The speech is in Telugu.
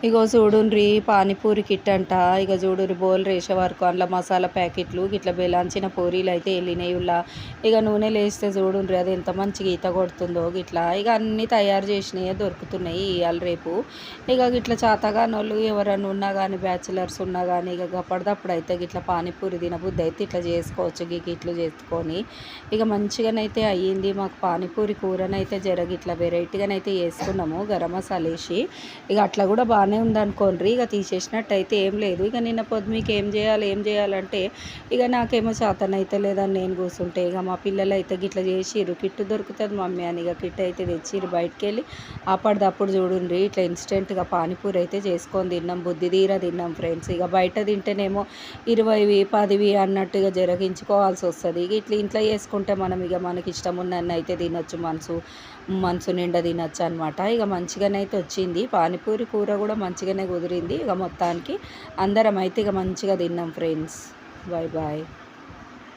ఇగో చూడుండ్రి పానీపూరి కిట్ అంట. ఇక చూడుర్రి బోల్ రేసే వరకు అందులో మసాలా ప్యాకెట్లు గిట్ల బెలాంచిన పూరీలు అయితే వెళ్ళినాయి. ఇక నూనె లేస్తే చూడుండ్రి అది ఎంత మంచిగా ఈత కొడుతుందో గిట్లా. ఇక అన్నీ తయారు చేసినాయే దొరుకుతున్నాయి ఇవాళ రేపు. ఇక గిట్ల చాతగానోళ్ళు ఎవరైనా ఉన్నా కానీ బ్యాచిలర్స్ ఉన్నా కానీ ఇక అప్పటిదప్పుడు అయితే గిట్ల పానీపూరి తినబుద్ధి అయితే ఇట్లా చేసుకోవచ్చు. గిట్లు చేసుకొని ఇక మంచిగానైతే అయ్యింది. మాకు పానీపూరి కూరనైతే గిట్ల వెరైటీగానైతే వేసుకున్నాము గరం మసాలా వేసి. ఇక అట్లా కూడా బాగానే ఉందనుకోండి. ఇక తీసేసినట్టయితే ఏం లేదు. ఇక నిన్న పొద్దు మీకు ఏం చేయాలంటే ఇక నాకేమో చేతనైతే లేదని నేను కూర్చుంటే ఇక మా పిల్లలు అయితే గిట్ల చేసిర్రు. కిట్టు దొరుకుతుంది మమ్మీ అని ఇక కిట్ అయితే తెచ్చిర్రు. బయటికి వెళ్ళి అప్పటిదప్పుడు చూడండి ఇట్లా ఇన్స్టెంట్గా పానీపూరి అయితే చేసుకొని తిన్నాం. బుద్ధి తీరా తిన్నాం ఫ్రెండ్స్. ఇక బయట తింటేనేమో 20వి 10వి అన్నట్టుగా జరగించుకోవాల్సి వస్తుంది. ఇక ఇట్లా ఇంట్లో చేసుకుంటే మనం ఇక మనకి ఇష్టం ఉన్నన్ని అయితే తినొచ్చు. మనసు నిండా తినొచ్చు అనమాట. ఇక మంచిగానైతే వచ్చింది. పానీపూరి కూర కూడా మంచిగానే కుదిరింది. ఇక మొత్తానికి అందరం అయితే ఇక మంచిగా తిన్నాం ఫ్రెండ్స్. Bye bye.